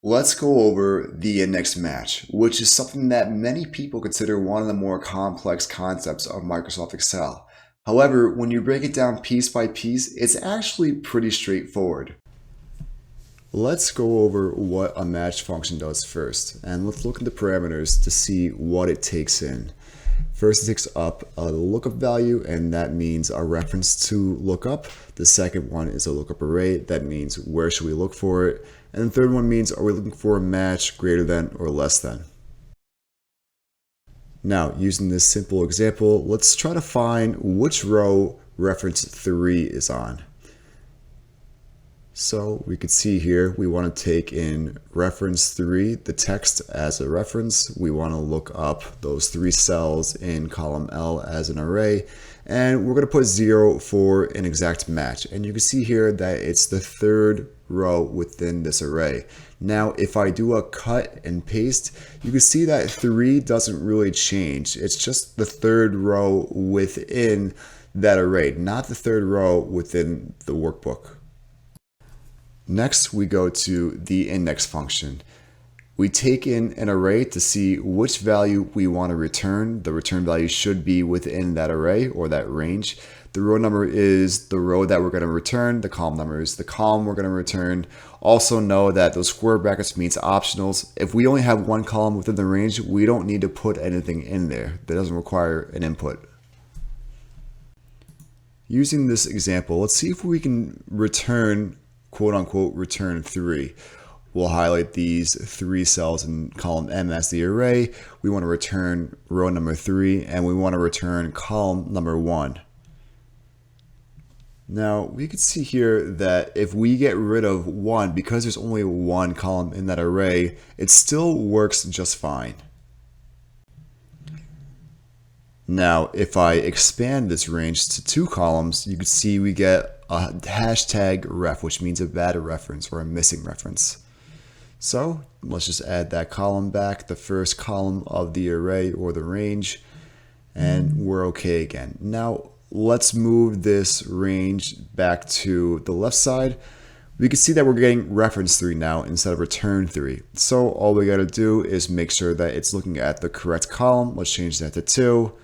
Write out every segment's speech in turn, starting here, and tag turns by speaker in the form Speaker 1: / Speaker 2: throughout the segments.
Speaker 1: Let's go over the index match, which is something that many people consider one of the more complex concepts of Microsoft Excel. However, when you break it down piece by piece, it's actually pretty straightforward. Let's go over what a match function does first, and let's look at the parameters to see what it takes in. First, it takes up a lookup value, and that means a reference to lookup. The second one is a lookup array. That means where should we look for it. And the third one means are we looking for a match greater than or less than. Now, using this simple example, let's try to find which row reference 3 is on. So we could see here, we want to take in reference 3, the text as a reference. We want to look up those 3 cells in column L as an array. And we're going to put 0 for an exact match. And you can see here that it's the third row within this array. Now, if I do a cut and paste, you can see that 3 doesn't really change. It's just the third row within that array, not the third row within the workbook. Next, we go to the index function. We take in an array to see which value we want to return. The return value should be within that array or that range. The row number is the row that we're going to return. The column number is the column we're going to return. Also know that those square brackets means optionals. If we only have one column within the range, we don't need to put anything in there. That doesn't require an input. Using this example, let's see if we can return quote unquote return 3. We'll highlight these 3 cells in column M as the array. We want to return row number 3 and we want to return column number 1. Now we can see here that if we get rid of 1, because there's only one column in that array, it still works just fine. Now, if I expand this range to 2 columns, you can see we get a hashtag ref, which means a bad reference or a missing reference. So let's just add that column back, the first column of the array or the range, and we're okay again. Now let's move this range back to the left side. We can see that we're getting reference 3 now instead of return 3. So all we got to do is make sure that it's looking at the correct column. Let's change that to 2.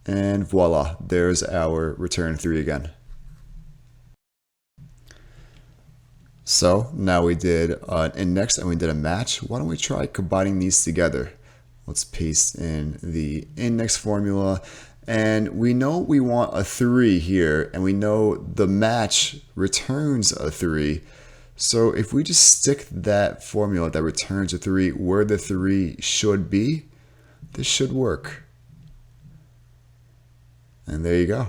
Speaker 1: And voila, there's our return 3 again. So now we did an index and we did a match. Why don't we try combining these together? Let's paste in the index formula. And we know we want a 3 here, and we know the match returns a 3. So if we just stick that formula that returns a 3 where the 3 should be, this should work. And there you go.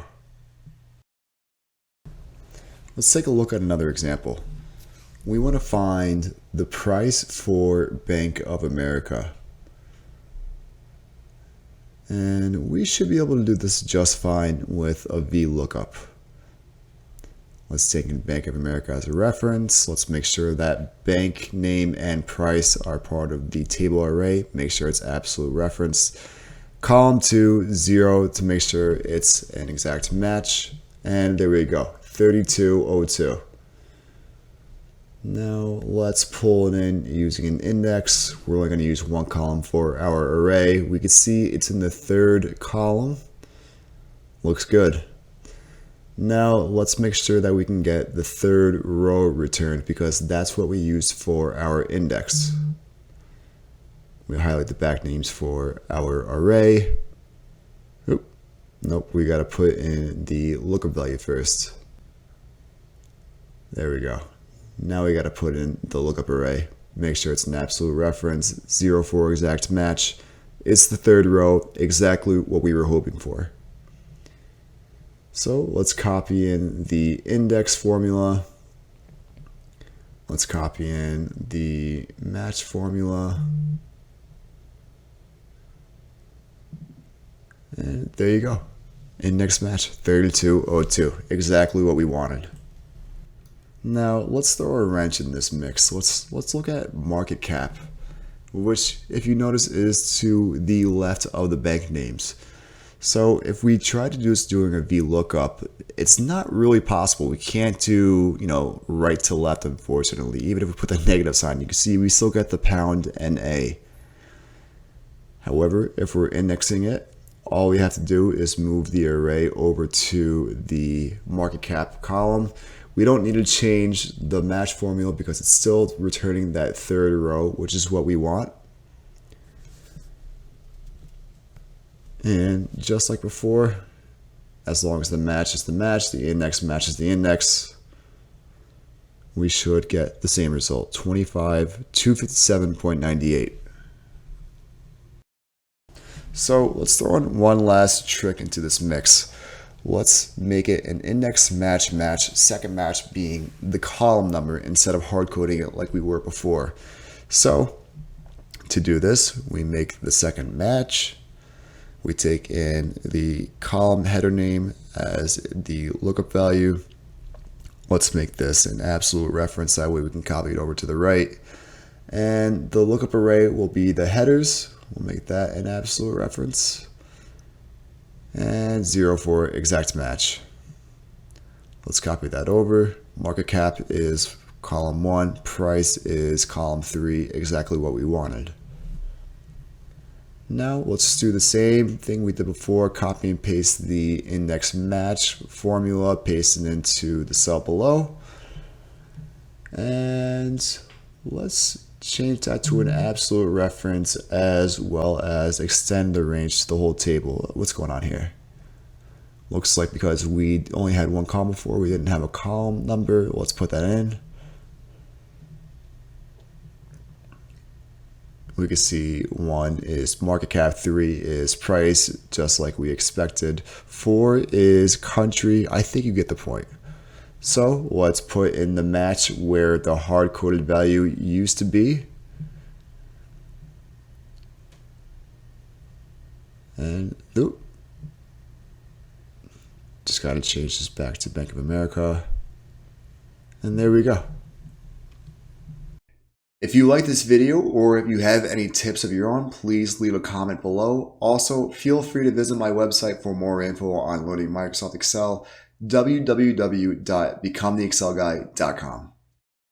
Speaker 1: Let's take a look at another example. We want to find the price for Bank of America. And we should be able to do this just fine with a VLOOKUP. Let's take in Bank of America as a reference. Let's make sure that bank name and price are part of the table array. Make sure it's absolute reference. Column 2, 0 to make sure it's an exact match. And there we go, 3202. Now let's pull it in using an index. We're only going to use one column for our array. We can see it's in the third column. Looks good. Now let's make sure that we can get the third row returned because that's what we use for our index. We highlight the back names for our array. Oop. Nope, we got to put in the lookup value first. There we go. Now we got to put in the lookup array. Make sure it's an absolute reference, 0 for exact match. It's the third row, exactly what we were hoping for. So let's copy in the index formula. Let's copy in the match formula. And there you go. Index match 3202, exactly what we wanted. Now let's throw a wrench in this mix. Let's look at market cap, which if you notice is to the left of the bank names. So if we try to do this doing a VLOOKUP, it's not really possible. We can't do, right to left, unfortunately. Even if we put the negative sign, you can see we still get the pound and A. However, if we're indexing it, all we have to do is move the array over to the market cap column. We don't need to change the match formula because it's still returning that third row, which is what we want. And just like before, as long as the match is the match, the index matches the index, we should get the same result, 25,257.98. So let's throw in one last trick into this mix. Let's make it an index match match, second match being the column number instead of hard coding it like we were before. So to do this, we make the second match. We take in the column header name as the lookup value. Let's make this an absolute reference. That way we can copy it over to the right. And the lookup array will be the headers. We'll make that an absolute reference. And 0 for exact match. Let's copy that over. Market cap is column 1. Price is column 3. Exactly what we wanted. Now let's do the same thing we did before, copy and paste the index match formula, paste it into the cell below. And let's change that to an absolute reference as well as extend the range to the whole table. What's going on here? Looks like because we only had one column before, we didn't have a column number. Let's put that in. We can see 1 is market cap, 3 is price, just like we expected. 4 is country. I think you get the point. So let's put in the match where the hard-coded value used to be. And just got to change this back to Bank of America. And there we go. If you like this video or if you have any tips of your own, please leave a comment below. Also, feel free to visit my website for more info on learning Microsoft Excel, www.becometheexcelguy.com.